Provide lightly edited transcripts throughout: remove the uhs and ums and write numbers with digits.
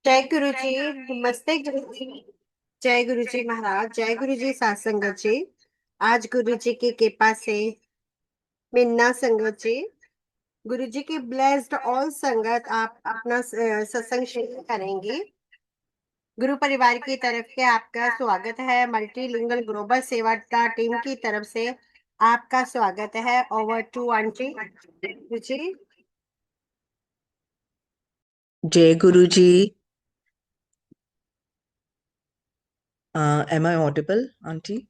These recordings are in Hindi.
जय गुरु जी। नमस्ते गुरु जी। जय गुरु जी महाराज, जय गुरु जी सात संगत जी। आज गुरु जी की कृपा से मिन्ना संगत जी, गुरु जी की ब्लेस्ड ऑल संगत आप अपना सत्संग शेयर करेंगे। गुरु परिवार की तरफ से आपका स्वागत है। मल्टीलिंगुअल ग्लोबल सेवा टीम की तरफ से आपका स्वागत है। ओवर टू आंटी गुरु जी। जय गुरु जी। Am I audible, Auntie?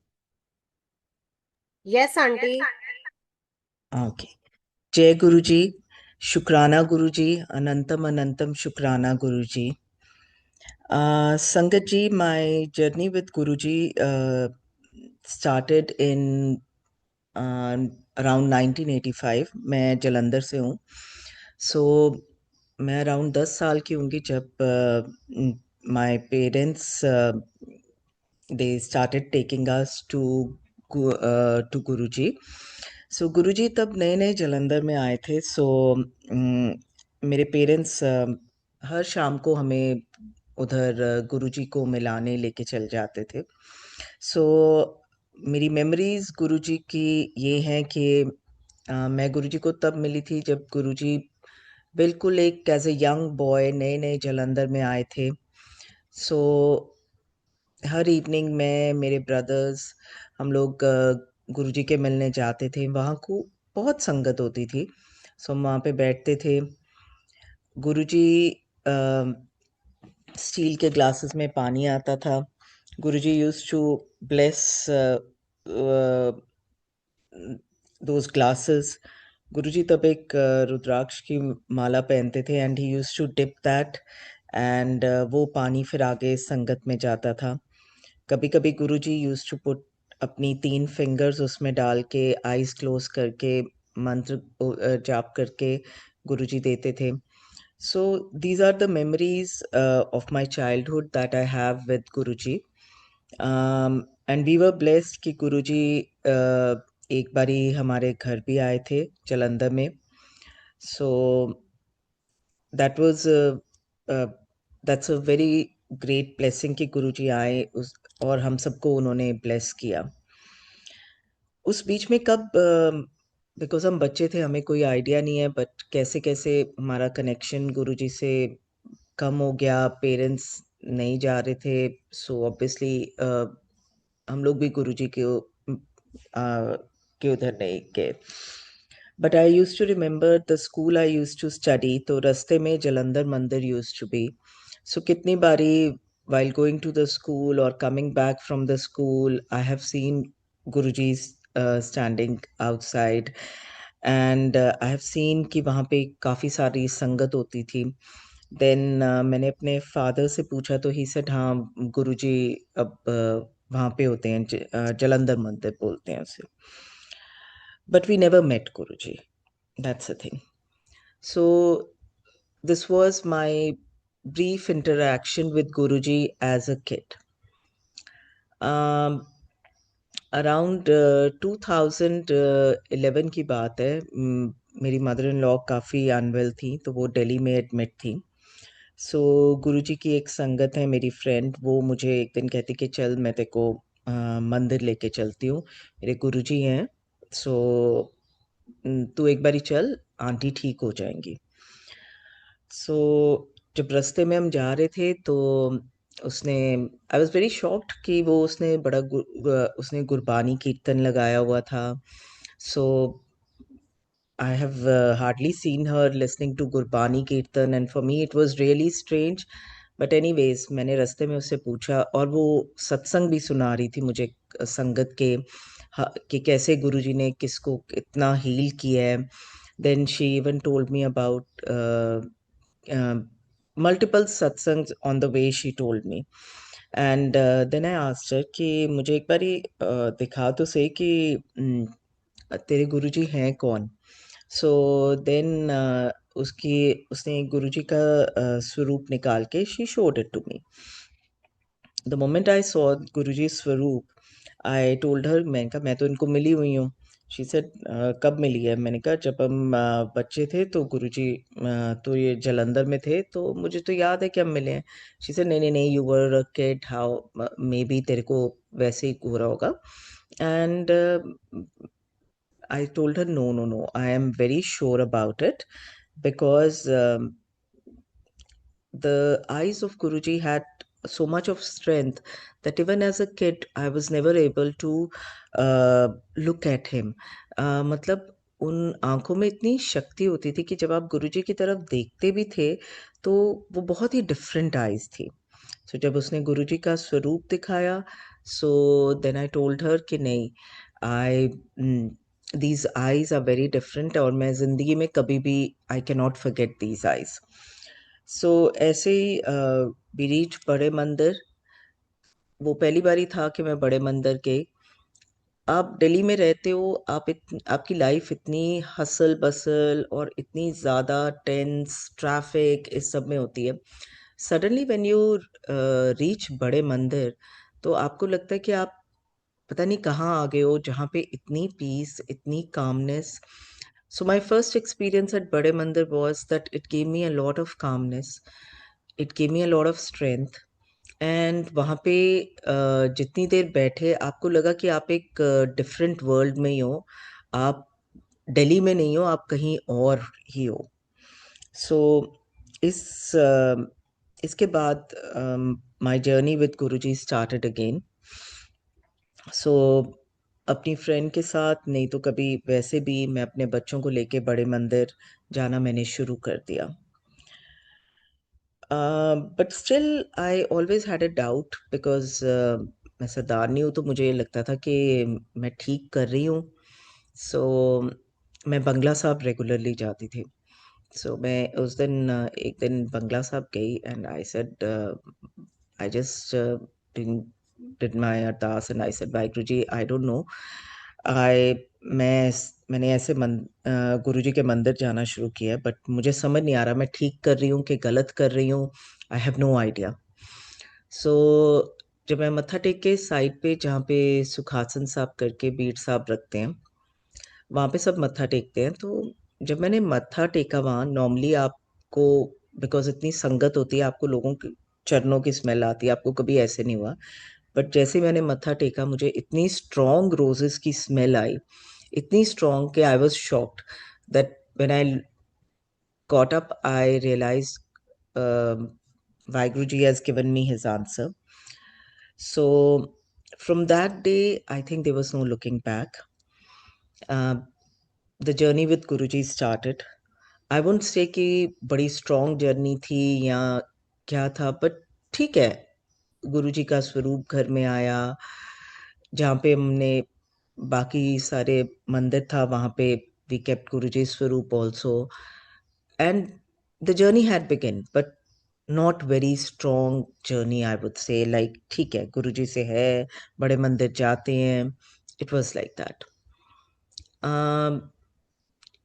Yes aunty. Okay. जय गुरु जी। शुक्राना गुरु जी। अनंतम अनंतम शुक्राना गुरु जी। Sangat ji, my journey with Guruji started in around 1985. मैं जलंधर से हूँ। So मैं अराउंड 10 साल की होंगी जब my parents they started taking us to Guruji. So गुरुजी तब नए नए जलंधर में आए थे। सो मेरे पेरेंट्स हर शाम को हमें उधर गुरुजी को मिलाने लेके चल जाते थे। सो मेरी मेमोरीज गुरुजी की ये हैं कि मैं गुरुजी को तब मिली थी जब गुरुजी बिल्कुल एक एज ए यंग बॉय नए नए जलंधर में आए थे। सो हर इवनिंग में मेरे ब्रदर्स हम लोग गुरुजी के मिलने जाते थे। वहाँ को बहुत संगत होती थी। सो हम वहाँ पे बैठते थे। गुरुजी स्टील के ग्लासेस में पानी आता था। Guruji used to bless those glasses. Guruji तब एक रुद्राक्ष की माला पहनते थे and he used to dip that and वो पानी फिर आगे संगत में जाता था। कभी कभी गुरुजी यूज्ड टू पुट अपनी 3 फिंगर्स उसमें डाल के आईज क्लोज करके मंत्र जाप करके गुरुजी देते थे। So these are the memories of my childhood that I have with Guruji. And we were blessed कि गुरुजी एक बारी हमारे घर भी आए थे जलंधर में। So that was that's a very great blessing कि गुरुजी आए उस और हम सबको उन्होंने ब्लेस किया। उस बीच में कब बिकॉज हम बच्चे थे हमें कोई आइडिया नहीं है बट कैसे कैसे हमारा कनेक्शन गुरुजी से कम हो गया। पेरेंट्स नहीं जा रहे थे। सो ऑब्वियसली हम लोग भी गुरुजी के उधर नहीं गए। But I use to remember the school I use to study. तो रास्ते में जलंधर मंदिर यूज टू बी। सो कितनी बारी while going to the school or coming back from the school, I have seen Guruji's standing outside and I have seen कि वहाँ पे काफ़ी सारी संगत होती थी। देन मैंने अपने फादर से पूछा तो ही सेड हाँ गुरुजी अब वहाँ पे होते हैं जलंधर मंदिर बोलते हैं उसे। But we never met Guruji. That's a thing. So this was my brief interaction with Guruji as a kid. Around 2011 की बात है। मेरी मदर इन लॉ काफ़ी अनवेल थी तो वो दिल्ली में एडमिट थी। सो गुरुजी की एक संगत है मेरी फ्रेंड, वो मुझे एक दिन कहती कि चल मैं तेरे को मंदिर लेके चलती हूँ, मेरे गुरुजी हैं। सो तू एक बारी चल, आंटी ठीक हो जाएंगी। सो जब रास्ते में हम जा रहे थे तो उसने आई वॉज वेरी शॉक्ड कि वो उसने उसने गुरबानी कीर्तन लगाया हुआ था। So I have hardly seen her listening to Gurbani kirtan and for me it was really strange. But anyways मैंने रास्ते में उससे पूछा और वो सत्संग भी सुना रही थी मुझे संगत के कि कैसे गुरुजी ने किसको कितना हील किया है। Then she even told me about multiple satsangs on the way she told me. And then I asked her कि मुझे एक बारी दिखा तो सही कि तेरे गुरुजी हैं कौन। सो देन उसने गुरुजी का स्वरूप निकाल के she showed it to me. The moment I saw Guruji swaroop I told her, मैं कहा मैं तो इनको मिली हुई हूँ। शी सेड कब मिली है? मैंने कहा जब हम बच्चे थे तो गुरुजी तो ये जालंधर में थे, तो मुझे तो याद है कि हम मिले हैं। शी सेड नहीं नहीं नहीं, you were a kid, how may be तेरे को वैसे ही हो रहा होगा। And I told her, no, no, no, I am very sure about it because the eyes of Guruji had so much of strength that even as a kid, I was never able to look at him. मतलब उन आंखों में इतनी शक्ति होती थी कि जब आप गुरुजी की तरफ देखते भी थे तो वो बहुत ही डिफरेंट आईज थी। सो जब उसने गुरुजी का स्वरूप दिखाया, so then I told her कि नहीं, I these eyes are very different और मैं जिंदगी में कभी भी I can not forget these eyes. So ऐसे ही वी रीच बड़े मंदिर। वो पहली बारी था कि मैं बड़े मंदिर गई। आप दिल्ली में रहते हो, आपकी लाइफ इतनी हसल बसल और इतनी ज़्यादा टेंस ट्रैफिक इस सब में होती है। सडनली व्हेन यू रीच बड़े मंदिर, तो आपको लगता है कि आप पता नहीं कहाँ आ गए हो, जहाँ पे इतनी पीस, इतनी calmness. So my first experience eight बड़े मंदिर was that it gave me a lot of calmness, it gave me a lot of strength. And वहाँ पे जितनी देर बैठे आपको लगा कि आप एक डिफरेंट वर्ल्ड में ही हो, आप दिल्ली में नहीं हो, आप कहीं और ही हो। सो इस इसके बाद my journey with Guruji started again. So अपनी फ्रेंड के साथ नहीं तो कभी वैसे भी मैं अपने बच्चों को लेके बड़े मंदिर जाना मैंने शुरू कर दिया। But still I always had a doubt because मैं सरदारनी हूँ, तो मुझे ये लगता था कि मैं ठीक कर रही हूँ। सो मैं बंगला साहब रेगुलरली जाती थी। सो मैं उस दिन एक दिन बंगला साहब गई and I said, I just did my ardas and I said Waheguru ji, I don't know, I मैं मैंने ऐसे गुरुजी के मंदिर जाना शुरू किया है, बट मुझे समझ नहीं आ रहा मैं ठीक कर रही हूँ कि गलत कर रही हूँ। I have no idea. So जब मैं मत्था टेक के साइड पे जहाँ पे सुखासन साहब करके बीट साहब रखते हैं, वहाँ पे सब मत्था टेकते हैं, तो जब मैंने मत्था टेका वहाँ, नॉर्मली आपको बिकॉज इतनी संगत होती है, आपको लोगों के चरणों की स्मेल आती है, आपको कभी ऐसे नहीं हुआ। बट जैसे ही मैंने मत्था टेका, मुझे इतनी स्ट्रॉन्ग रोजेस की स्मेल आई, इतनी स्ट्रॉन्ग कि I was shocked that when I got up I realized Vaheguru ji has given me his answer. So from that day I think there was no looking back. uh, the journey with Guruji started. I won't say कि बड़ी स्ट्रॉन्ग जर्नी थी या क्या था, बट ठीक है, गुरुजी का स्वरूप घर में आया। जहाँ पे हमने बाकी सारे मंदिर था वहाँ पे वी केप्ट गुरुजी स्वरूप also, and the journey had begin, but not very strong journey I would से। लाइक ठीक है, गुरुजी से है, बड़े मंदिर जाते हैं, इट वाज लाइक दैट।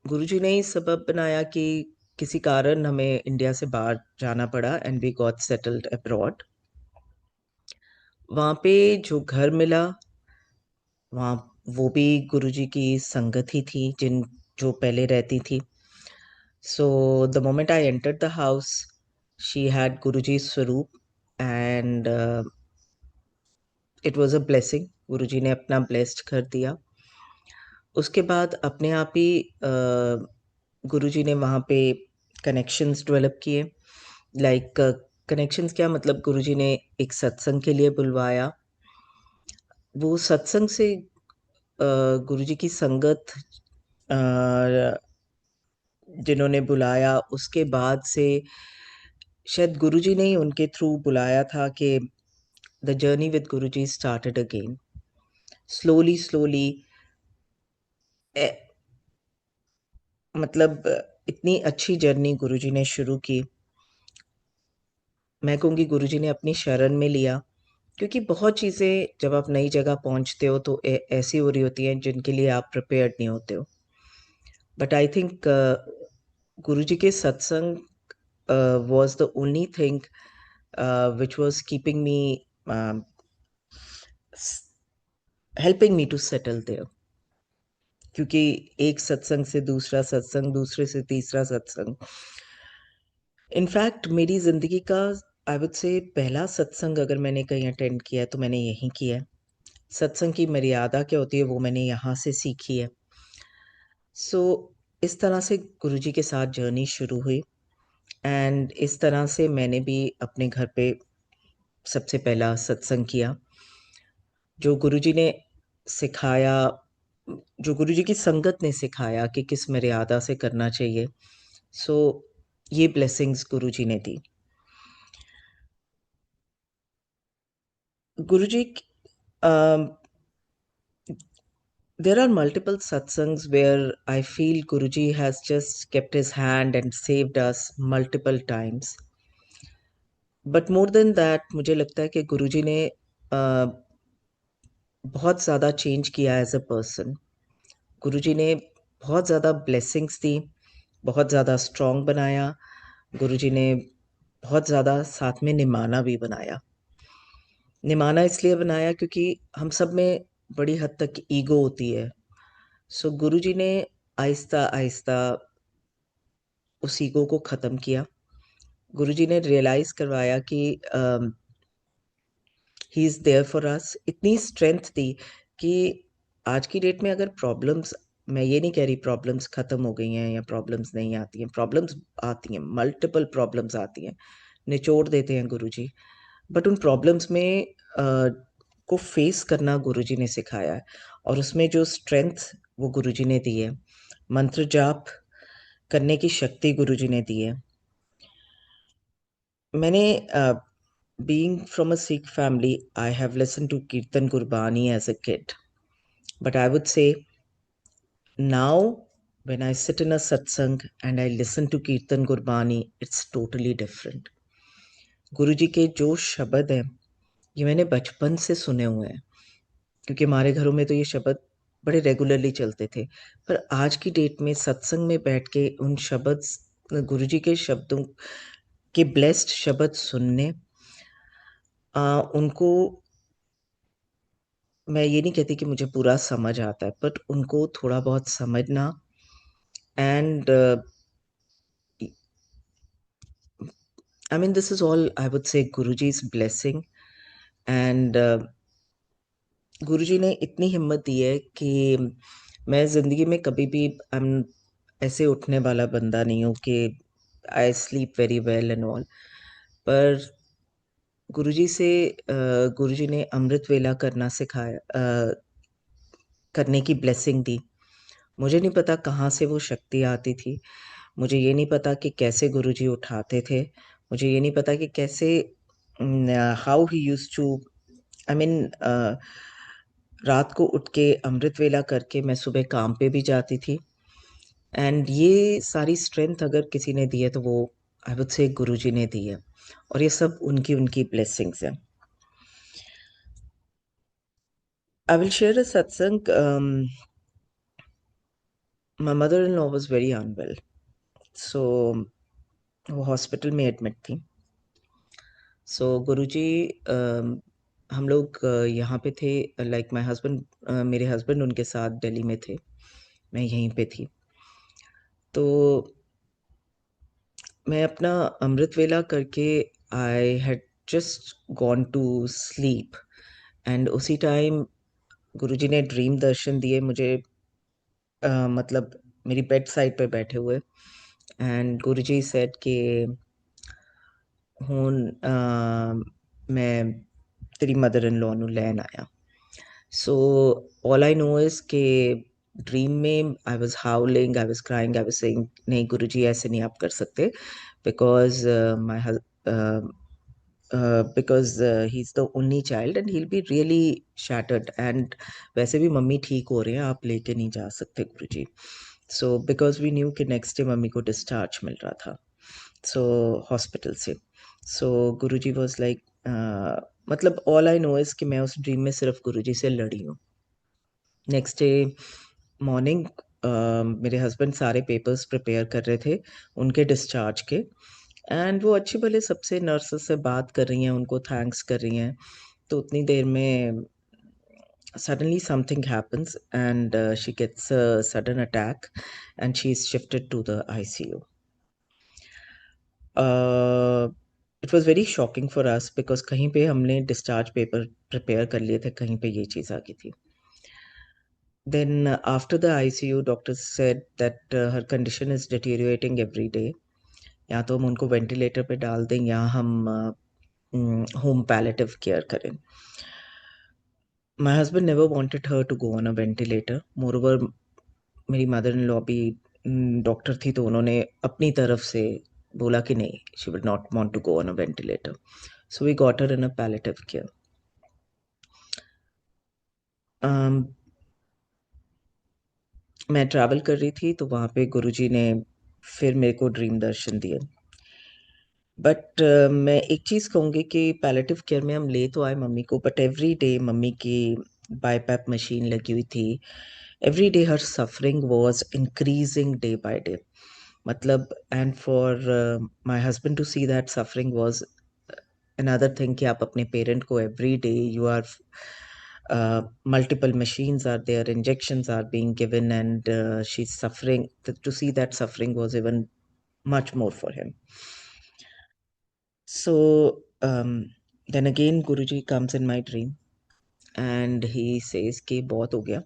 गुरुजी ने ही सबब बनाया कि किसी कारण हमें इंडिया से बाहर जाना पड़ा and we got settled abroad. वहाँ पे जो घर मिला, वहाँ वो भी गुरुजी की संगत ही थी जिन जो पहले रहती थी। So the moment I entered the house, she had Guruji swaroop and it was a blessing. Guruji ने अपना ब्लेस्ड कर दिया। उसके बाद अपने आप ही गुरुजी ने वहाँ पे कनेक्शंस डेवलप किए। लाइक कनेक्शंस क्या मतलब, गुरुजी ने एक सत्संग के लिए बुलवाया। वो सत्संग से गुरुजी की संगत अ, जिन्होंने बुलाया, उसके बाद से शायद गुरुजी ने ही उनके थ्रू बुलाया था कि the journey with Guruji started again. Slowly slowly, मतलब इतनी अच्छी जर्नी गुरुजी ने शुरू की। मैं कहूँगी गुरुजी ने अपनी शरण में लिया, क्योंकि बहुत चीज़ें जब आप नई जगह पहुंचते हो तो ऐसी हो रही होती हैं जिनके लिए आप प्रिपेयर्ड नहीं होते हो। बट आई थिंक गुरुजी के सत्संग was the only thing which was keeping me, helping me to settle there. क्योंकि एक सत्संग से दूसरा सत्संग, दूसरे से तीसरा सत्संग। इनफैक्ट मेरी जिंदगी का आई वुड से पहला सत्संग अगर मैंने कहीं अटेंड किया है तो मैंने यहीं किया है। सत्संग की मर्यादा क्या होती है वो मैंने यहाँ से सीखी है। सो इस तरह से गुरुजी के साथ जर्नी शुरू हुई, एंड इस तरह से मैंने भी अपने घर पे सबसे पहला सत्संग किया। जो गुरुजी ने सिखाया, जो गुरुजी की संगत ने सिखाया कि किस मर्यादा से करना चाहिए, सो ये ब्लेसिंग्स गुरुजी ने दी। गुरुजी, there are multiple satsangs where I feel Guruji has just kept his hand and saved us multiple times. But more than that, मुझे लगता है कि गुरुजी ने बहुत ज़्यादा चेंज किया एज अ पर्सन। गुरुजी ने बहुत ज़्यादा ब्लेसिंग्स दी, बहुत ज़्यादा स्ट्रॉन्ग बनाया। गुरुजी ने बहुत ज़्यादा साथ में निमाना भी बनाया। निमाना इसलिए बनाया क्योंकि हम सब में बड़ी हद तक ईगो होती है। सो गुरुजी ने आहिस्ता आहिस्ता उस ईगो को ख़त्म किया। गुरुजी ने रियलाइज़ करवाया कि he is there for us. इतनी स्ट्रेंथ दी कि आज की डेट में अगर प्रॉब्लम्स, मैं ये नहीं कह रही प्रॉब्लम्स ख़त्म हो गई हैं या प्रॉब्लम्स नहीं आती हैं, प्रॉब्लम्स आती हैं, मल्टीपल प्रॉब्लम्स आती हैं, निचोड़ देते हैं गुरुजी। बट उन प्रॉब्लम्स में को फेस करना गुरुजी ने सिखाया है, और उसमें जो स्ट्रेंथ वो गुरुजी ने दी है, मंत्र जाप करने की शक्ति गुरुजी ने दी है। मैंने being from a Sikh family, I have listened to Kirtan Gurbani as a kid. But I would say now, when I sit in a satsang and I listen to Kirtan Gurbani, it's totally different. गुरुजी के जो शब्द हैं ये मैंने बचपन से सुने हुए हैं, क्योंकि हमारे घरों में तो ये शब्द बड़े रेगुलरली चलते थे। पर आज की डेट में सत्संग में बैठ के उन शब्द, गुरुजी के शब्दों के ब्लेस्ड शब्द सुनने, उनको, मैं ये नहीं कहती कि मुझे पूरा समझ आता है, बट उनको थोड़ा बहुत समझना, and I mean this is all I would से गुरुजी's ब्लेसिंग। एंड गुरुजी ने इतनी हिम्मत दी है कि मैं जिंदगी में कभी भी ऐसे उठने वाला बंदा नहीं हूँ कि I sleep very well and all. पर गुरुजी से गुरुजी ने अमृत वेला करना सिखाया, करने की ब्लेसिंग दी। मुझे नहीं पता कहाँ से वो शक्ति आती थी, मुझे ये नहीं पता कि कैसे गुरुजी उठाते थे, मुझे ये नहीं पता कि कैसे, how he used to, I mean, रात को उठ के अमृत वेला करके मैं सुबह काम पे भी जाती थी। एंड ये सारी स्ट्रेंथ अगर किसी ने दी है तो वो आई वुड से गुरुजी ने दी है, और ये सब उनकी उनकी ब्लेसिंग्स हैं। I will share a satsang. My mother in law was very unwell, so वो हॉस्पिटल में एडमिट थी। सो गुरुजी, हम लोग यहाँ पे थे, लाइक माय हस्बैंड, मेरे हस्बैंड उनके साथ दिल्ली में थे, मैं यहीं पे थी। तो मैं अपना अमृत वेला करके I had just gone to sleep, and उसी टाइम गुरुजी ने ड्रीम दर्शन दिए मुझे, मतलब मेरी बेड साइड पे बैठे हुए, एंड गुरुजी सेड कि ਹੁਣ मैं तेरी मदर इन लॉ ਨੂੰ ਲੈਣ ਆਇਆ। So all I know is कि ड्रीम में I was हाउलिंग, I was crying, I was saying नहीं गुरुजी ऐसे नहीं आप कर सकते, because my because he is the only child and he will be really shattered, and वैसे भी मम्मी ठीक हो रहे हैं, आप लेके नहीं जा सकते गुरुजी। सो बिकॉज वी न्यू कि नेक्स्ट डे मम्मी को डिस्चार्ज मिल रहा था, सो हॉस्पिटल से। सो गुरुजी वाज लाइक, मतलब ऑल आई नो इज़ कि मैं उस ड्रीम में सिर्फ गुरुजी से लड़ी हूँ। नेक्स्ट डे मॉर्निंग मेरे हस्बैंड सारे पेपर्स प्रिपेयर कर रहे थे उनके डिस्चार्ज के, एंड वो अच्छे भले सबसे नर्सेस से बात कर रही हैं, उनको थैंक्स कर रही हैं। तो उतनी देर में suddenly something happens and she gets a sudden attack and she's shifted to the ICU. uh, it was very shocking for us because कहीं पे हमने discharge paper prepare कर लिए थे, कहीं पे ये चीज़ आ गई थी. Then after the ICU, doctors said that her condition is deteriorating every day. या तो हम उनको वेंटिलेटर पे डाल दें या हम होम पैलेटिव केयर करें. My husband never wanted her to go on a ventilator. Moreover, मेरी मदर इन लॉ भी डॉक्टर थी, तो उन्होंने अपनी तरफ से बोला कि नहीं, she will not want to go on a ventilator. So we got her in a palliative care. मैं ट्रैवल कर रही थी तो वहाँ पे गुरुजी ने फिर मेरे को ड्रीम दर्शन दिए. बट मैं एक चीज़ कहूँगी कि पैलेटिव केयर में हम ले तो आए मम्मी को, बट एवरी डे मम्मी की बाईपैप मशीन लगी हुई थी. Every day her suffering was increasing day by day. मतलब and for my husband to see that suffering was another thing कि आप अपने पेरेंट को every day you are multiple machines are there, injections are being given, and she's suffering. To see that suffering was even much more for him. So then again Guruji comes in my dream and he says कि बहुत हो गया,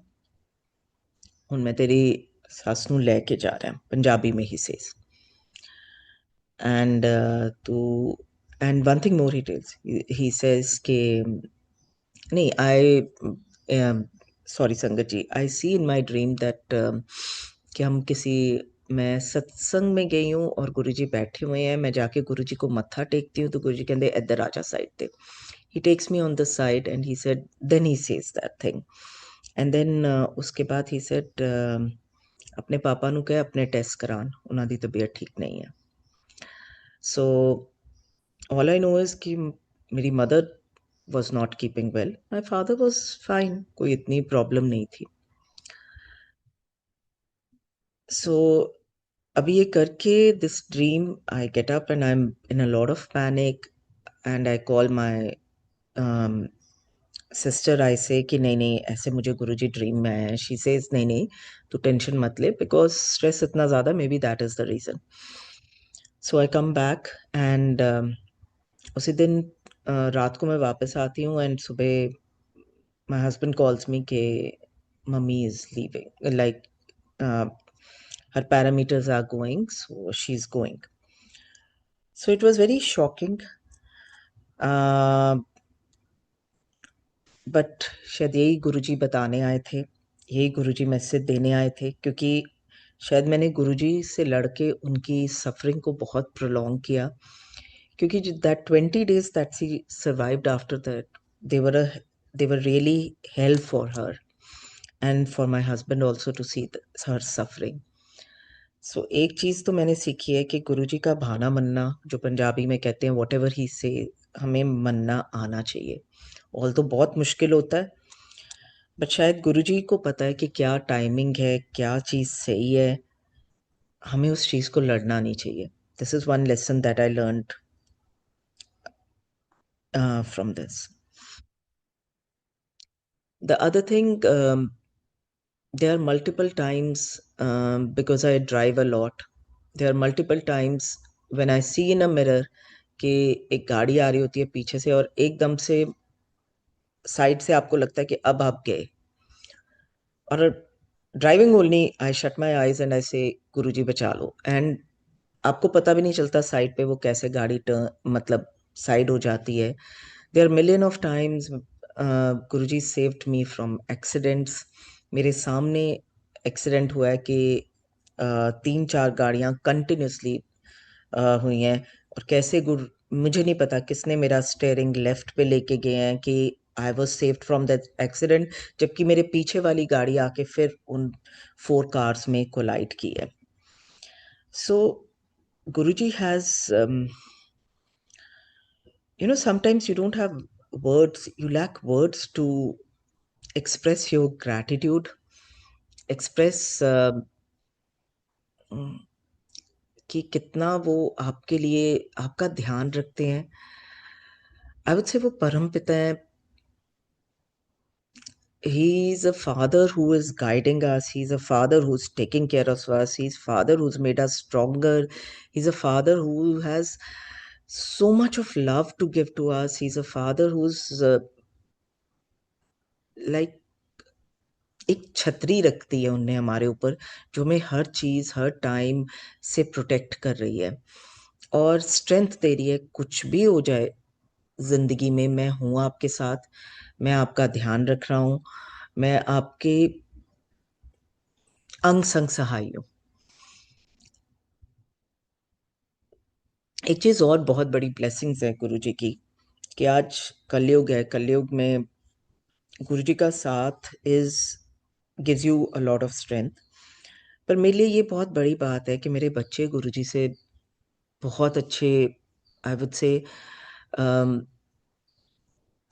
ਹੁਣ मैं तेरी सस ਨੂੰ ਲੈ ਕੇ ਜਾ ਰਿਹਾ, पंजाबी में he says. And and one thing more he tells, he says कि नहीं, सॉरी संगत जी, आई सी इन माई ड्रीम दैट कि हम किसी, मैं सत्संग में गई हूँ और गुरुजी बैठे हुए हैं, मैं जाके गुरुजी को मत्था टेकती हूँ तो गुरुजी कहते इधर आजा साइड पे. He takes me on the side and he said, then he says that thing. And then उसके बाद ही सेड अपने पापा ਨੂੰ कहे अपने टेस्ट करान, ਉਹਨਾਂ ਦੀ तबीयत ठीक नहीं है. So all I know is कि मेरी mother was not keeping well. My father was fine, कोई इतनी प्रॉब्लम नहीं थी. So अभी ये करके this dream, I get up and I'm in a lot of panic and I call my um, sister. I say कि नहीं नहीं ऐसे मुझे गुरुजी ड्रीम में आया है. She says नहीं नहीं तू टेंशन मत ले because stress इतना ज़्यादा, maybe that is the reason. So I come back and उसी दिन रात को मैं वापस आती हूँ and सुबह my husband calls me कि mummy is leaving, like uh, her parameters are going, so she's going. So it was very shocking. uh, but शायद यही गुरुजी बताने आए थे, यही गुरुजी मैसेज देने आए थे, क्योंकि शायद मैंने गुरुजी से लड़के उनकी सफरिंग को बहुत प्रोलॉन्ग किया. क्योंकि that 20 days that she survived after that, they were a they were really hell for her and for my husband also to see her suffering. सो एक चीज़ तो मैंने सीखी है कि गुरुजी का भाना मनना, जो पंजाबी में कहते हैं वॉट एवर ही से, हमें मनना आना चाहिए. ऑल तो बहुत मुश्किल होता है, बट शायद गुरुजी को पता है कि क्या टाइमिंग है, क्या चीज़ सही है, हमें उस चीज़ को लड़ना नहीं चाहिए. This is one lesson that I learned from this. The other thing, there are multiple times, because I drive a lot, there are multiple times when I see in a mirror कि एक गाड़ी आ रही होती है पीछे से और एकदम से साइड से आपको लगता है कि अब आप गए. और driving only I shut my eyes and I से गुरुजी बचा लो, एंड आपको पता भी नहीं चलता साइड पे वो कैसे गाड़ी टर्न, मतलब साइड हो जाती है. There million of times Guruji saved me from accidents. मेरे सामने एक्सीडेंट हुआ है कि 3-4 गाड़ियां कंटिन्यूसली हुई हैं. और कैसे गुरु, मुझे नहीं पता किसने मेरा स्टेयरिंग लेफ्ट पे लेके गए हैं कि I was saved from that accident, जबकि मेरे पीछे वाली गाड़ी आके फिर उन 4 कार्स में कोलाइड की है. सो गुरुजी has, sometimes you don't have words, you lack words to express your gratitude, express कि कितना वो आपके लिए आपका ध्यान रखते हैं. आई वुड से वो परम पिता हैं. he's a father who is guiding us. He's a father who's taking care of us. He's father who's made us stronger. He's a father who has so much of love to give to us. He's a father who's like एक छतरी रखती है उनने हमारे ऊपर, जो हमें हर चीज हर टाइम से प्रोटेक्ट कर रही है और स्ट्रेंथ दे रही है। कुछ भी हो जाए जिंदगी में, मैं हूं आपके साथ, मैं आपका ध्यान रख रहा हूँ, मैं आपके अंग संग सहाय हूँ। एक चीज और बहुत बड़ी ब्लेसिंग्स है गुरु जी की, कि आज कलयुग है, कलयुग में गुरु जी का साथ is gives you a lot of strength. पर मेरे लिए ये बहुत बड़ी बात है कि मेरे बच्चे गुरु जी से बहुत अच्छे, आई वुड से,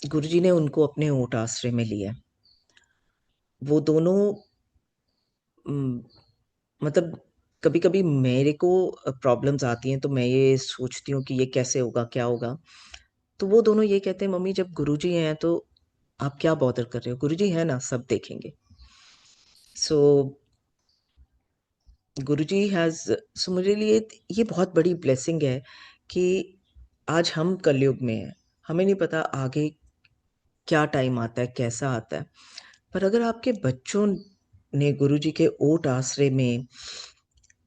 गुरु जी ने उनको अपने ओट आश्रय में लिया। वो दोनों अम, मतलब कभी कभी मेरे को प्रॉब्लम्स आती हैं तो मैं ये सोचती हूँ कि ये कैसे होगा, क्या होगा। तो वो दोनों ये कहते हैं, मम्मी जब गुरुजी हैं तो आप क्या बॉदर कर रहे हो, गुरुजी है ना, सब देखेंगे। सो गुरुजी हैज, सो मेरे लिए ये बहुत बड़ी ब्लेसिंग है कि आज हम कलयुग में हैं। हमें नहीं पता आगे क्या टाइम आता है, कैसा आता है, पर अगर आपके बच्चों ने गुरुजी के ओट आसरे में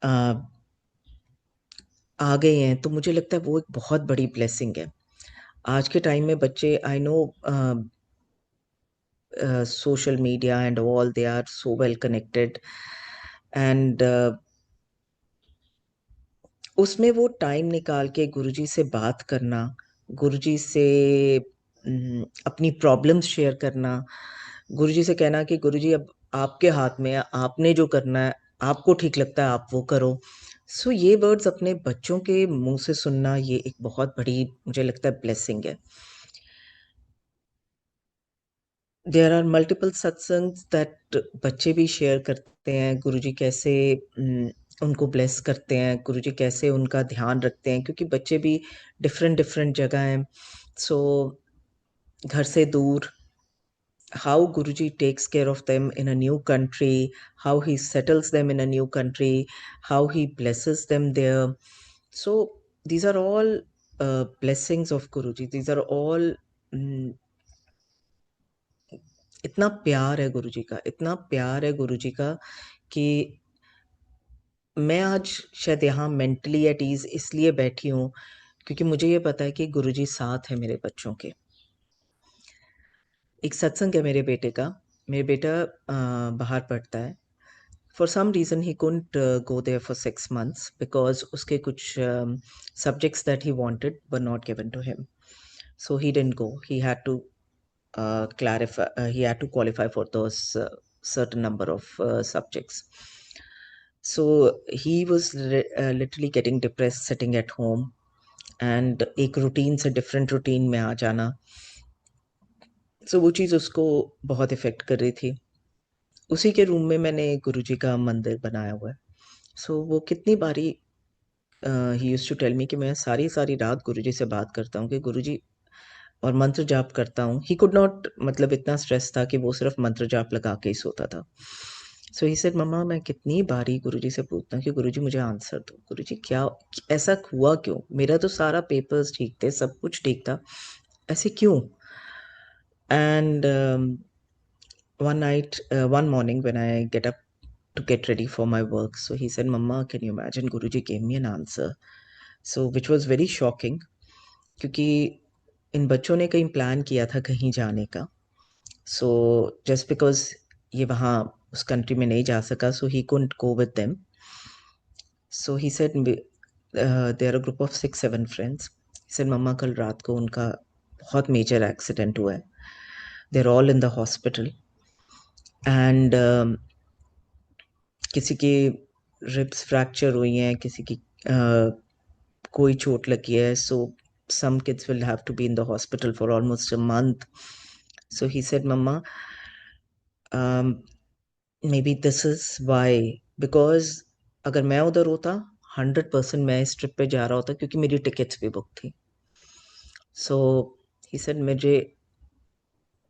आ, आ गए हैं, तो मुझे लगता है वो एक बहुत बड़ी ब्लेसिंग है। आज के टाइम में बच्चे, I know, social media and all, they are so well connected, and उसमें वो टाइम निकाल के गुरुजी से बात करना, गुरुजी से अपनी प्रॉब्लम्स शेयर करना, गुरुजी से कहना कि गुरुजी अब आपके हाथ में है, आपने जो करना है, आपको ठीक लगता है आप वो करो। सो ये वर्ड्स अपने बच्चों के मुंह से सुनना, ये एक बहुत बड़ी, मुझे लगता है, ब्लेसिंग है। There are multiple satsangs that बच्चे भी शेयर करते हैं, गुरुजी कैसे उनको ब्लेस करते हैं, गुरुजी कैसे उनका ध्यान रखते हैं, क्योंकि बच्चे भी डिफरेंट डिफरेंट जगह हैं। सो घर से दूर, how Guruji takes care of them in a new country, how he settles them in a new country, how he blesses them there. So these are all blessings of Guruji. These are all mm, इतना प्यार है गुरुजी का, इतना प्यार है गुरुजी का, कि मैं आज शायद यहाँ मेंटली एट ईज इसलिए बैठी हूँ क्योंकि मुझे ये पता है कि गुरुजी साथ है मेरे बच्चों के। एक सत्संग है मेरे बेटे का, मेरे बेटा बाहर पढ़ता है। For some reason he couldn't go there for 6 months because उसके कुछ subjects that he wanted were not given to him. So he didn't go. He had to he had to qualify for those certain number of subjects. So he was literally getting depressed sitting at home, and एक रूटीन से डिफरेंट रूटीन में आ जाना, सो वो चीज़ उसको बहुत इफेक्ट कर रही थी। उसी के रूम में मैंने गुरुजी का मंदिर बनाया हुआ है। सो वो कितनी बारी he used to tell me कि मैं सारी सारी रात गुरुजी से बात करता हूँ कि गुरुजी, और मंत्र जाप करता हूँ। ही कुड नॉट, मतलब इतना स्ट्रेस था कि वो सिर्फ मंत्र जाप लगा के ही सोता था। सो ही सेड, मम्मा मैं कितनी बारी गुरुजी से पूछता हूँ कि गुरुजी मुझे आंसर दो, गुरुजी क्या ऐसा हुआ क्यों, मेरा तो सारा पेपर्स ठीक थे, सब कुछ ठीक था, ऐसे क्यों। And one morning when I get up to get ready for my work, so he said, Mama, can you imagine, Guruji gave me an answer. So which was very shocking, क्योंकि इन बच्चों ने कहीं प्लान किया था कहीं जाने का। सो जस्ट बिकॉज ये वहाँ उस कंट्री में नहीं जा सका, so he couldn't go with them. So he said, there a group of 6-7 friends. He said, mama कल रात को उनका बहुत मेजर एक्सीडेंट हुआ है, they are all in the hospital, and किसी की रिब्स फ्रैक्चर हुई हैं, किसी की कोई चोट लगी है। सो some kids will have to be in the hospital for almost a month. So he said, Mama, maybe this is why, because अगर मैं उधर होता 100% मैं इस ट्रिप पे जा रहा होता, क्योंकि मेरी टिकट्स भी बुक थी। सो ही सेड, मुझे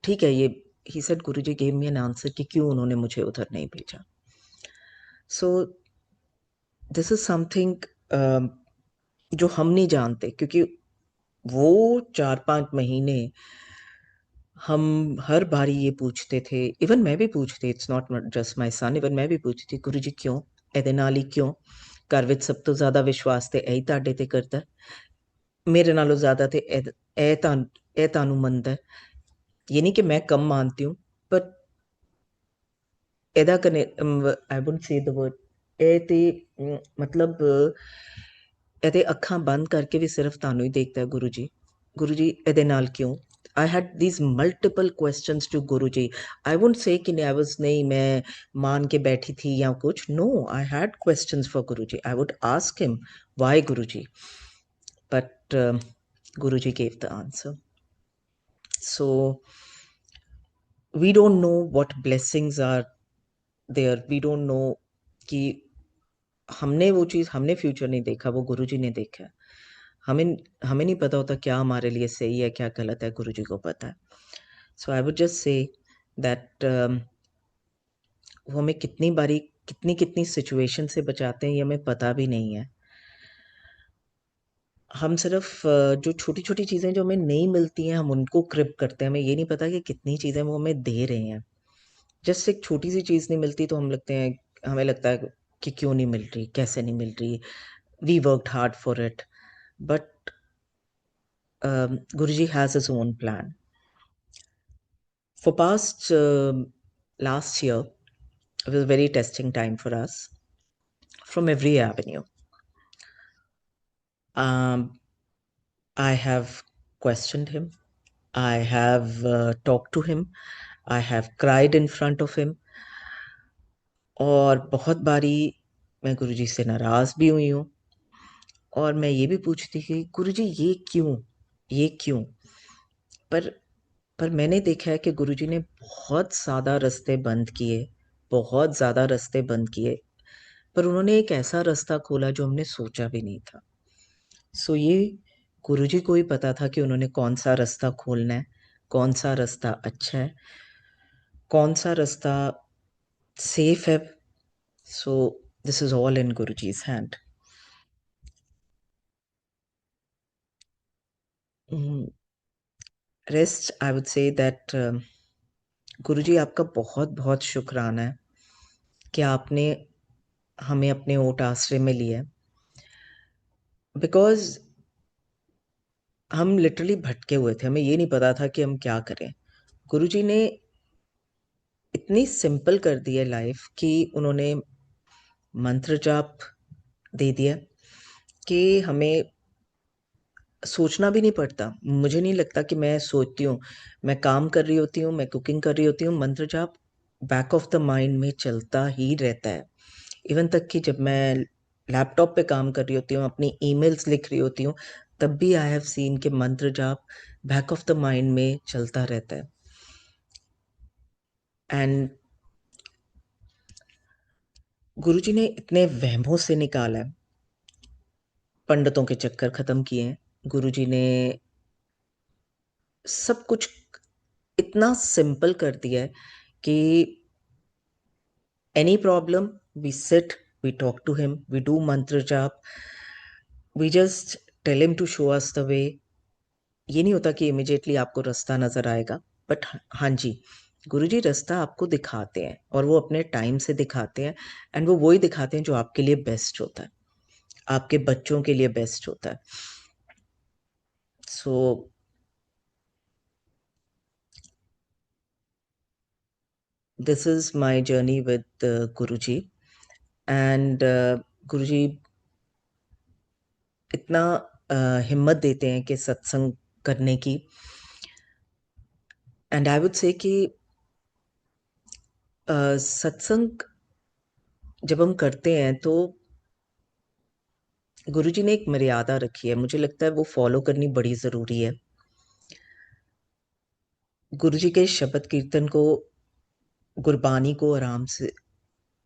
ठीक है, ये he said Guruji gave me an answer कि क्यों उन्होंने मुझे उधर नहीं भेजा. So this is something जो हम नहीं जानते, क्योंकि वो 4-5 महीने हम हर बारी ये पूछते थे. इवन मैं भी पूछती, it's not just my son, even मैं भी पूछती गुरु जी क्यों, ਇਹਦੇ ਨਾਲ ਹੀ ਕਿਉਂ, ਘਰ ਵਿੱਚ ਸਭ ਤੋਂ ਜ਼ਿਆਦਾ ਵਿਸ਼ਵਾਸ ਤੇ ਇਹੀ ਤੁਹਾਡੇ ਤੇ ਕਰਦਾ, ਮੇਰੇ ਨਾਲੋਂ ਜ਼ਿਆਦਾ ਤੇ ਇਹ ਤੁਹਾਨੂੰ ਮੰਨਦਾ ਹੈ. ये नहीं कि मैं कम मानती हूँ, बट ਇਹਦਾ ਕਨੇ I wouldn't say the word, ਇਹ ਤੇ ਮਤਲਬ ਇਹਦੇ ਅੱਖਾਂ ਬੰਦ ਕਰਕੇ ਵੀ ਸਿਰਫ ਤੁਹਾਨੂੰ ਹੀ ਦੇਖਦਾ ਹੈ ਗੁਰੂ ਜੀ. ਗੁਰੂ ਜੀ ਇਹਦੇ ਨਾਲ ਕਿਉਂ? I had these multiple questions to Guruji. I won't say कि I was नहीं मैं मान के बैठी थी या कुछ. No, I had questions for Guruji. I would ask him why Guruji, but Guruji gave the answer. So we don't know what blessings are there. We don't know कि हमने वो चीज़, हमने फ्यूचर नहीं देखा, वो गुरुजी ने देखा है. हमें हमें नहीं पता होता क्या हमारे लिए सही है क्या गलत है, गुरुजी को पता है. So I would just say that वो हमें कितनी बारी कितनी कितनी सिचुएशन से बचाते हैं ये हमें पता भी नहीं है. हम सिर्फ जो छोटी छोटी चीज़ें जो हमें नहीं मिलती हैं हम उनको क्रिप करते हैं. हमें ये नहीं पता कि कितनी चीज़ें वो हमें दे रहे हैं. जस्ट एक छोटी सी चीज़ नहीं मिलती तो हमें लगता है कि क्यों नहीं मिल रही, कैसे नहीं मिल रही, we worked hard for it. But Guruji has his own plan. For past last year, it was a very testing time for us from every avenue. I have questioned him. I have talked to him. I have cried in front of him. और बहुत बारी मैं गुरुजी से नाराज भी हुई हूँ. और मैं ये भी पूछती कि गुरुजी ये क्यों. पर पर मैंने देखा है कि गुरुजी ने बहुत ज़्यादा रास्ते बंद किए, बहुत ज़्यादा रास्ते बंद किए, पर उन्होंने एक ऐसा रास्ता खोला जो हमने सोचा भी नहीं था. सो ये गुरुजी को ही पता था कि उन्होंने कौन सा रास्ता खोलना है, कौन सा रास्ता अच्छा है, कौन सा रास्ता सेफ है. So this is all in Guruji's hand. Rest I would say that Guruji आपका बहुत बहुत शुक्राना है कि आपने हमें अपने ओट आश्रय में लिया. बिकॉज हम लिटरली भटके हुए थे, हमें ये नहीं पता था कि हम क्या करें. गुरुजी ने इतनी सिंपल कर दी है लाइफ कि उन्होंने मंत्र जाप दे दिया कि हमें सोचना भी नहीं पड़ता. मुझे नहीं लगता कि मैं सोचती हूँ, मैं काम कर रही होती हूँ, मैं कुकिंग कर रही होती हूँ, मंत्र जाप बैक ऑफ द माइंड में चलता ही रहता है. इवन तक कि जब मैं लैपटॉप पे काम कर रही होती हूँ, अपनी ईमेल्स लिख रही होती हूँ, तब भी आई हैव सीन कि मंत्र जाप बैक ऑफ द माइंड में चलता रहता है. एंड गुरुजी ने इतने वहमों से निकाला है, पंडितों के चक्कर खत्म किए हैं. गुरुजी ने सब कुछ इतना सिंपल कर दिया है कि any problem we sit, we talk to him, we do mantra jaap, we just tell him to show us the way. ये नहीं होता कि इमिजिएटली आपको रास्ता नजर आएगा, बट हाँ जी, गुरुजी रास्ता आपको दिखाते हैं और वो अपने टाइम से दिखाते हैं. एंड वो वही दिखाते हैं जो आपके लिए बेस्ट होता है, आपके बच्चों के लिए बेस्ट होता है. सो this is my journey with Guruji. And Guruji इतना हिम्मत देते हैं कि सत्संग करने की. एंड आई वुड से कि सत्संग जब हम करते हैं तो गुरुजी ने एक मर्यादा रखी है, मुझे लगता है वो फॉलो करनी बड़ी ज़रूरी है. गुरुजी के शब्द कीर्तन को, गुरबानी को आराम से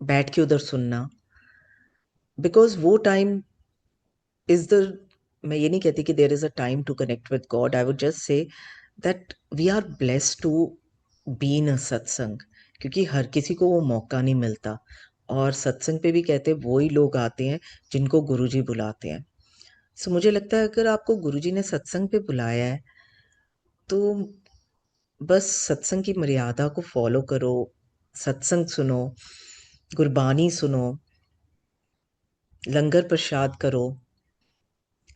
बैठ के उधर सुनना, बिकॉज वो टाइम इज द, मैं ये नहीं कहती कि there is a time to connect with God. I would just say that we are blessed to been a satsang, क्योंकि हर किसी को वो मौका नहीं मिलता। और सत्संग पे भी कहते हैं वही लोग आते हैं जिनको गुरुजी बुलाते हैं। सो मुझे लगता है अगर आपको गुरुजी ने सत्संग पे बुलाया है तो बस सत्संग की मर्यादा को फॉलो करो, सत्संग सुनो, गुरबानी सुनो, लंगर प्रसाद करो,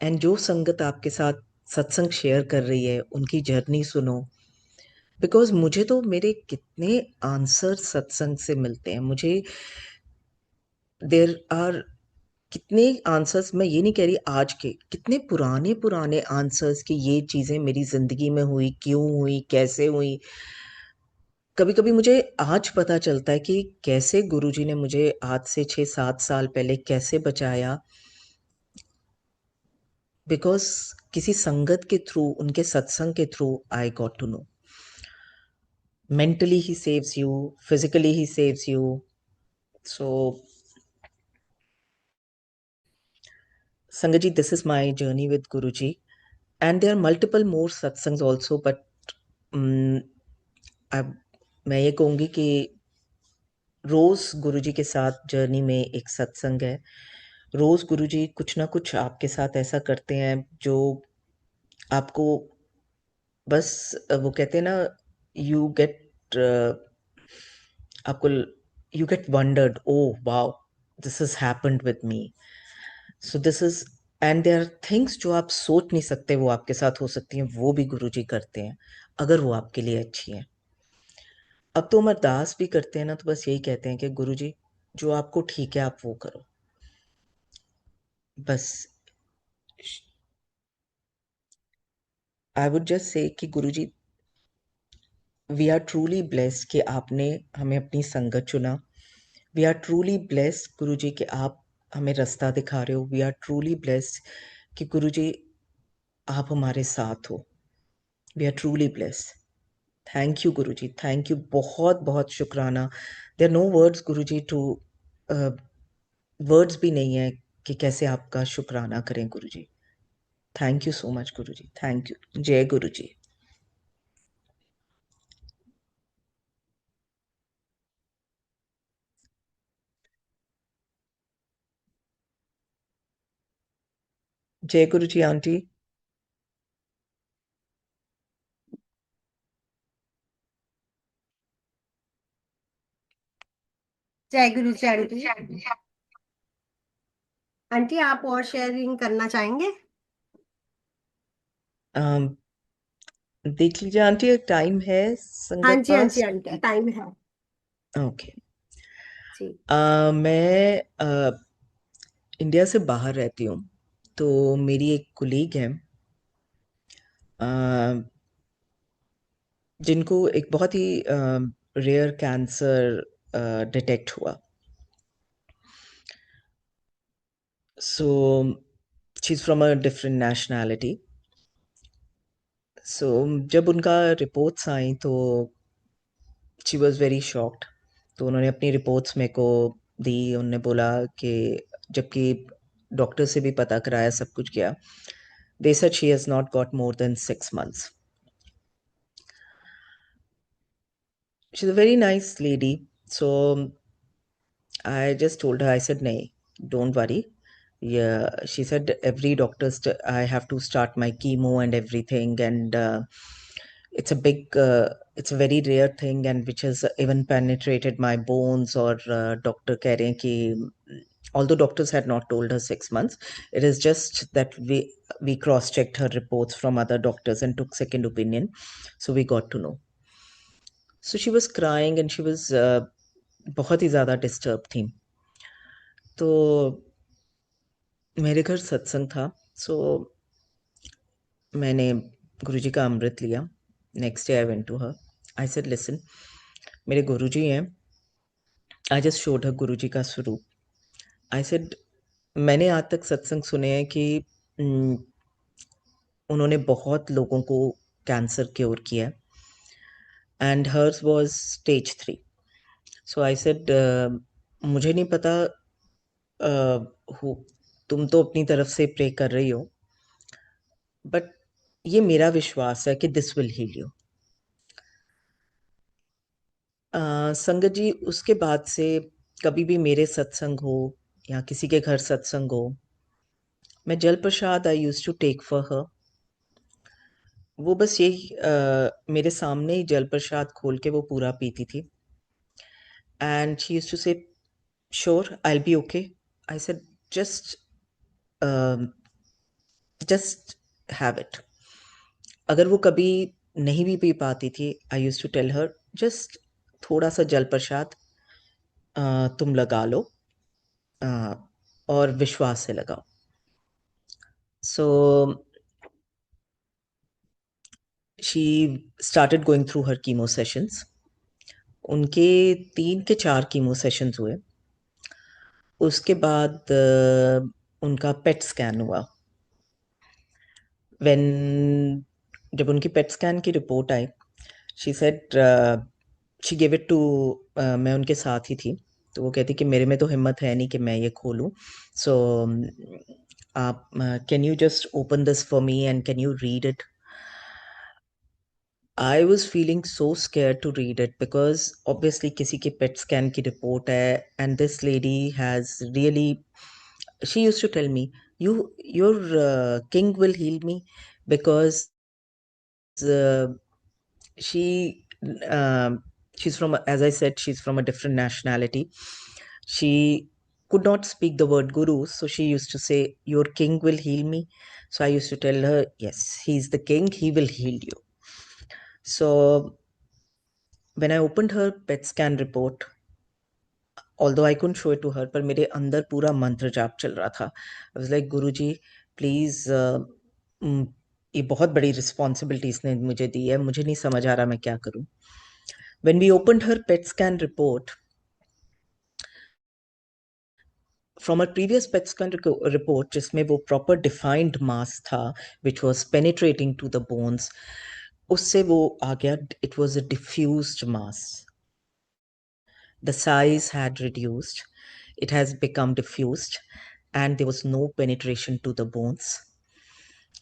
एंड जो संगत आपके साथ सत्संग शेयर कर रही है उनकी जर्नी सुनो। बिकॉज मुझे तो मेरे कितने आंसर सत्संग से मिलते हैं। मुझे देर आर कितने आंसर्स, मैं ये नहीं कह रही आज के, कितने पुराने पुराने आंसर्स कि ये चीज़ें मेरी ज़िंदगी में हुई, क्यों हुई, कैसे हुई। कभी कभी मुझे आज पता चलता है कि कैसे गुरुजी ने मुझे आज से 6-7 साल पहले कैसे बचाया। बिकॉज किसी संगत के थ्रू, उनके सत्संग के through I got to know. Mentally he saves you, physically he saves you. So sangat ji, this is my journey with Guruji, and there are multiple more satsangs also, but अब मैं ये कहूँगी कि रोज गुरुजी के साथ जर्नी में एक सत्संग है। रोज गुरुजी कुछ ना कुछ आपके साथ ऐसा करते हैं जो आपको बस वो कहते हैं ना, यू गेट आपको you get wondered, oh wow, this is happened with me. So this is, and there are things जो आप सोच नहीं सकते वो आपके साथ हो सकती हैं, वो भी गुरुजी करते हैं अगर वो आपके लिए अच्छी हैं। अब तो हम अरदास भी करते हैं ना, तो बस यही कहते हैं कि गुरुजी जो आपको ठीक है आप वो करो। बस आई वुड जस्ट से कि गुरुजी, वी आर ट्रूली ब्लेस्ड कि आपने हमें अपनी संगत चुना। वी आर ट्रूली ब्लेस्ड गुरुजी कि आप हमें रास्ता दिखा रहे हो। वी आर ट्रूली ब्लेस्ड कि गुरुजी आप हमारे साथ हो। We are truly blessed. Thank you Guruji, thank you, बहुत बहुत शुक्राना। There no words Guruji too, words भी नहीं है कि कैसे आपका शुक्राना करें Guruji. Thank you so much Guruji, thank you. जय गुरुजी। जय गुरुजी आंटी। जय गुरु जी आंटी। आंटी आप और शेयरिंग करना चाहेंगे? अम, देख लीजिए आंटी, टाइम है हाँ संगत जी, हाँ जी पास। आंटी, टाइम है। ओके। जी। मैं इंडिया से बाहर रहती हूँ। तो मेरी एक कुलीग है अ, जिनको एक बहुत ही रेयर कैंसर डिटेक्ट हुआ। So she is from a different nationality. So जब उनका रिपोर्ट्स आई तो शी वॉज वेरी शॉक्ड। तो उन्होंने अपनी रिपोर्ट्स मेरे को दी। उन्होंने बोला कि जबकि डॉक्टर से भी पता कराया, सब कुछ किया, they said she has not got more than 6 months. She's a very nice lady. So I just told her, I said, "Nay, don't worry." Yeah, she said, every doctor, I have to start my chemo and everything. And it's a big, it's a very rare thing, and which has even penetrated my bones. Or doctor कह रहे हैं कि although doctors had not told her 6 months, it is just that we cross-checked her reports from other doctors and took second opinion. So we got to know. So she was crying and she was बहुत ही ज़्यादा डिस्टर्ब थी। तो मेरे घर सत्संग था। सो मैंने गुरुजी का अमृत लिया। Next day I went to her. I said, listen, मेरे गुरुजी हैं। आई जस्ट शोड हर गुरुजी का स्वरूप। आई सेड, मैंने आज तक सत्संग सुने हैं कि उम, उन्होंने बहुत लोगों को कैंसर क्योर किया है, and hers was stage 3। So I said, मुझे नहीं पता, हो, तुम तो अपनी तरफ से प्रे कर रही हो, बट ये मेरा विश्वास है कि दिस विल हील यू। संगत जी, उसके बाद से कभी भी मेरे सत्संग हो या किसी के घर सत्संग हो, मैं जल प्रसाद I use to take for her. वो बस यही मेरे सामने ही जल प्रसाद खोल के वो पूरा पीती थी। And she use to say, sure I be okay. I said, just just have it. अगर वो कभी नहीं भी पी पाती थी, I use to tell her, just थोड़ा सा जल प्रसाद तुम लगा लो, अ, और विश्वास से लगाओ। So she started going through her chemo sessions. उनके 3 के 4 कीमो सेशंस हुए। उसके बाद उनका पेट स्कैन हुआ। व्हेन जब उनकी पेट स्कैन की रिपोर्ट आई, she said, she give it to, मैं उनके साथ ही थी, तो वो कहती कि मेरे में तो हिम्मत है नहीं कि मैं ये खोलूं। सो आप can you just open this for me and can you read it? I was feeling so scared to read it because obviously किसी के पेट स्कैन की रिपोर्ट है, and this lady has really, she used to tell me, your king will heal me, because uh, she she's from, as I said, she's from a different nationality. She could not speak the word guru, so she used to say, your king will heal me. So I used to tell her, yes, he's the king, he will heal you. So when I opened her PET scan report, although I couldn't show it to her, पर मेरे अंदर पूरा मंत्र जाप चल रहा था। I was like, Guruji please, ये बहुत बड़ी रिस्पॉन्सिबिलिटी इसने मुझे दी है, मुझे नहीं समझ आ रहा मैं क्या करूं। When we opened her PET scan report, from her previous PET scan report, जिसमें वो proper defined mass था, which was penetrating to the bones, उससे वो आ गया, it was a diffused mass. The size had reduced, it has become diffused, and there was no penetration to the bones.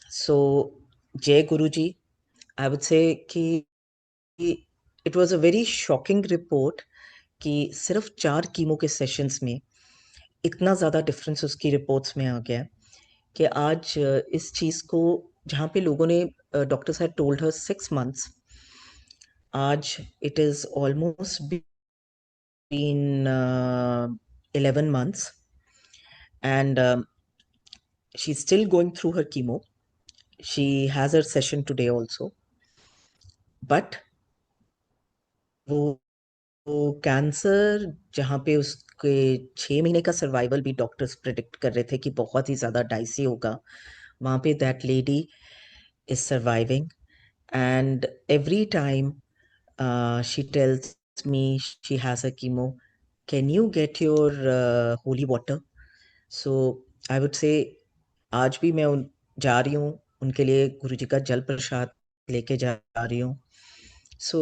So, Jai Guruji, I would say कि it was a very shocking report कि सिर्फ 4 कीमो के सेशंस में इतना ज़्यादा डिफरेंस उसकी रिपोर्ट्स में आ गया कि आज इस चीज़ को, जहाँ पे लोगों ने, doctors had told her 6 months, आज it is almost been 11 months, and she's still going through her chemo. She has her session today also, but वो कैंसर, जहाँ पे उसके 6 महीने का सर्वाइवल भी डॉक्टर्स प्रिडिक्ट कर रहे थे कि बहुत ही ज़्यादा डाइसी होगा, वहाँ पे that lady is surviving. And every time she tells me she has a chemo, can you get your holy water? So I would say, आज भी मैं जा रही हूँ उनके लिए, गुरु जी का जल प्रसाद लेके जा रही हूँ। So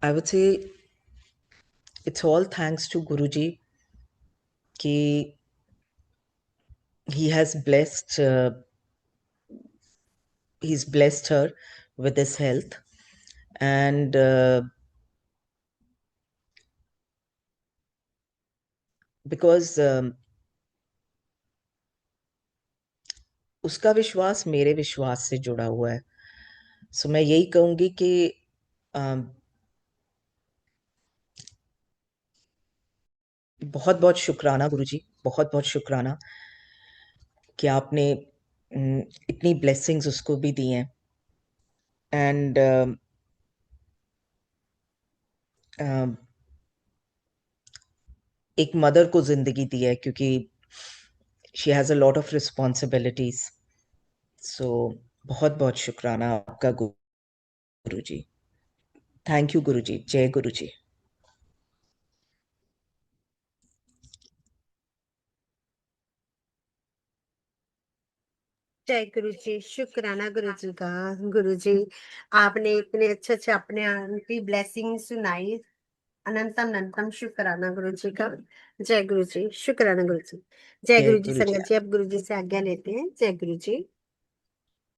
I would say it's all thanks to Guru ji कि he has blessed he's blessed her with his health, and because उसका विश्वास मेरे विश्वास से जुड़ा हुआ है। सो मैं यही कहूंगी कि बहुत बहुत शुक्राना गुरुजी, बहुत बहुत शुक्राना कि आपने इतनी ब्लेसिंग्स उसको भी दी हैं, एंड एक मदर को जिंदगी दी है, क्योंकि she has a lot of responsibilities. So बहुत बहुत शुक्राना आपका गुरुजी। थैंक यू गुरुजी। जय गुरुजी। जय गुरु जी, शुक्राना गुरु जी का। गुरु जी, आपने इतने अच्छे अच्छे अपने की ब्लेसिंग सुनाई। अनंतम अनंतम शुक्राना गुरु जी का। जय गुरु जी, शुक्राना गुरु जी। जय जय गुरु जी। गुरुजी। संगत जी, अब गुरु जी से आज्ञा लेते हैं। जय गुरु जी।